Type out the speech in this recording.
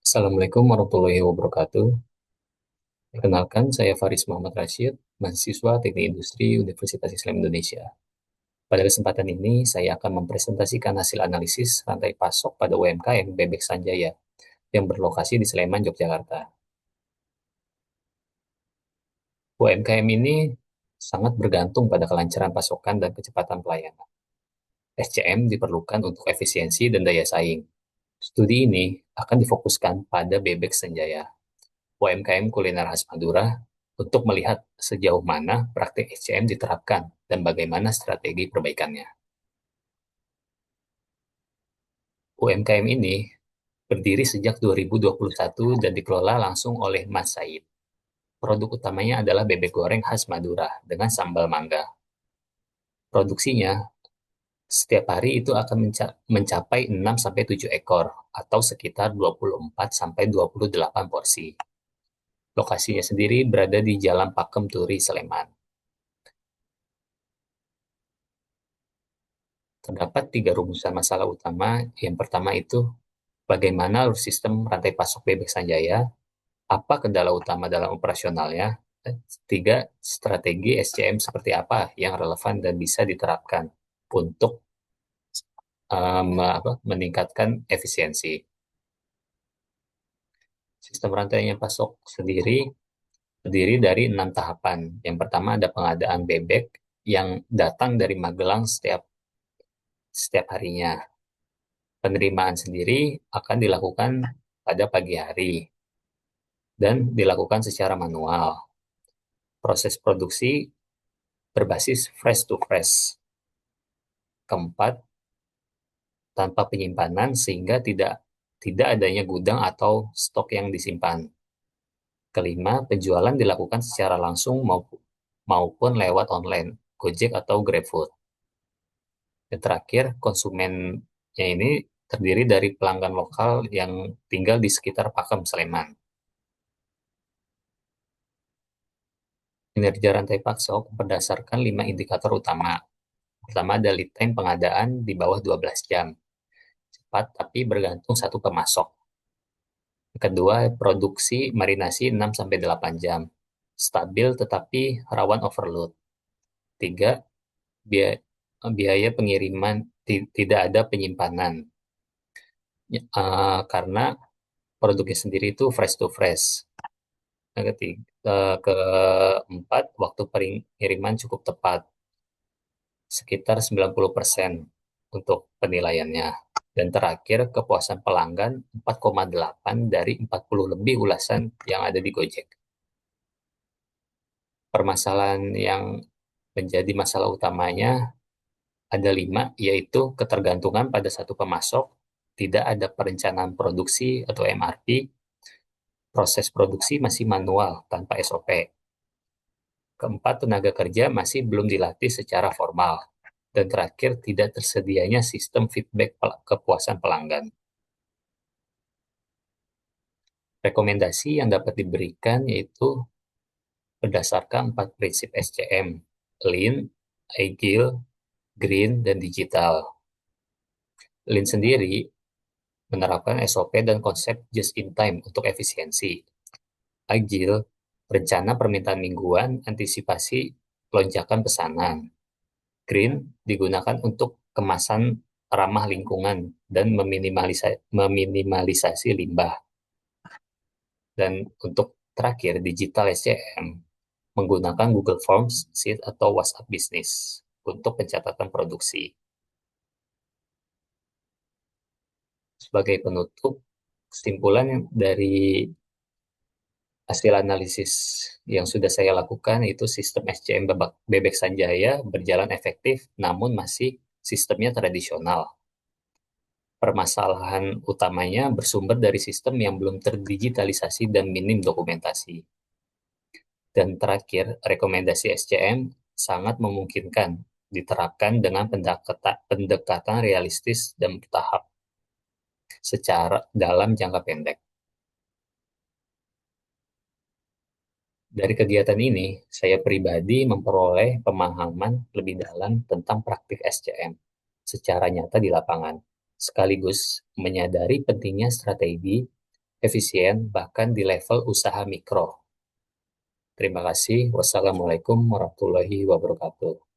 Assalamualaikum warahmatullahi wabarakatuh. Perkenalkan, saya Faris Muhammad Rashid, mahasiswa Teknik Industri Universitas Islam Indonesia. Pada kesempatan ini, saya akan mempresentasikan hasil analisis rantai pasok pada UMKM Bebek Sanjaya yang berlokasi di Sleman, Yogyakarta. UMKM ini sangat bergantung pada kelancaran pasokan dan kecepatan pelayanan. SCM diperlukan untuk efisiensi dan daya saing. Studi ini akan difokuskan pada Bebek Sanjaya, UMKM kuliner khas Madura, untuk melihat sejauh mana praktik SCM diterapkan dan bagaimana strategi perbaikannya. UMKM ini berdiri sejak 2021 dan dikelola langsung oleh Mas Said. Produk utamanya adalah bebek goreng khas Madura dengan sambal mangga. Produksinya setiap hari itu akan mencapai 6-7 ekor atau sekitar 24-28 porsi. Lokasinya sendiri berada di Jalan Pakem Turi, Sleman. Terdapat tiga rumusan masalah utama. Yang pertama itu, bagaimana sistem rantai pasok Bebek Sanjaya, apa kendala utama dalam operasionalnya, dan tiga, strategi SCM seperti apa yang relevan dan bisa diterapkan untuk meningkatkan efisiensi. Sistem rantainya pasok sendiri terdiri dari 6 tahapan. Yang pertama ada pengadaan bebek yang datang dari Magelang setiap harinya. Penerimaan sendiri akan dilakukan pada pagi hari dan dilakukan secara manual. Proses produksi berbasis fresh to fresh. Keempat, tanpa penyimpanan sehingga tidak adanya gudang atau stok yang disimpan. Kelima, penjualan dilakukan secara langsung maupun lewat online, Gojek atau GrabFood. Dan terakhir, konsumennya ini terdiri dari pelanggan lokal yang tinggal di sekitar Pakem, Sleman. Kinerja rantai pasok berdasarkan 5 indikator utama. Pertama ada lead time pengadaan di bawah 12 jam. Cepat tapi bergantung satu pemasok. Kedua, produksi marinasi 6-8 jam. Stabil tetapi rawan overload. Tiga, biaya pengiriman tidak ada penyimpanan. Karena produknya sendiri itu fresh to fresh. Keempat, waktu pengiriman cukup tepat, sekitar 90% untuk penilaiannya. Dan terakhir, kepuasan pelanggan 4,8 dari 40 lebih ulasan yang ada di Gojek. Permasalahan yang menjadi masalah utamanya ada 5, yaitu ketergantungan pada satu pemasok, tidak ada perencanaan produksi atau MRP, proses produksi masih manual tanpa SOP. Keempat, tenaga kerja masih belum dilatih secara formal. Dan terakhir, tidak tersedianya sistem feedback kepuasan pelanggan. Rekomendasi yang dapat diberikan yaitu berdasarkan 4 prinsip SCM, Lean, Agile, Green, dan Digital. Lean sendiri menerapkan SOP dan konsep just in time untuk efisiensi. Agile, rencana permintaan mingguan, antisipasi lonjakan pesanan. Green digunakan untuk kemasan ramah lingkungan dan meminimalisasi limbah. Dan untuk terakhir, digital SCM menggunakan Google Forms, Sheet, atau WhatsApp Business untuk pencatatan produksi. Sebagai penutup, kesimpulan dari hasil analisis yang sudah saya lakukan itu sistem SCM Bebek Sanjaya berjalan efektif, namun masih sistemnya tradisional. Permasalahan utamanya bersumber dari sistem yang belum terdigitalisasi dan minim dokumentasi. Dan terakhir, rekomendasi SCM sangat memungkinkan diterapkan dengan pendekatan realistis dan bertahap secara dalam jangka pendek. Dari kegiatan ini, saya pribadi memperoleh pemahaman lebih dalam tentang praktik SCM secara nyata di lapangan, sekaligus menyadari pentingnya strategi efisien, bahkan di level usaha mikro. Terima kasih. Wassalamualaikum warahmatullahi wabarakatuh.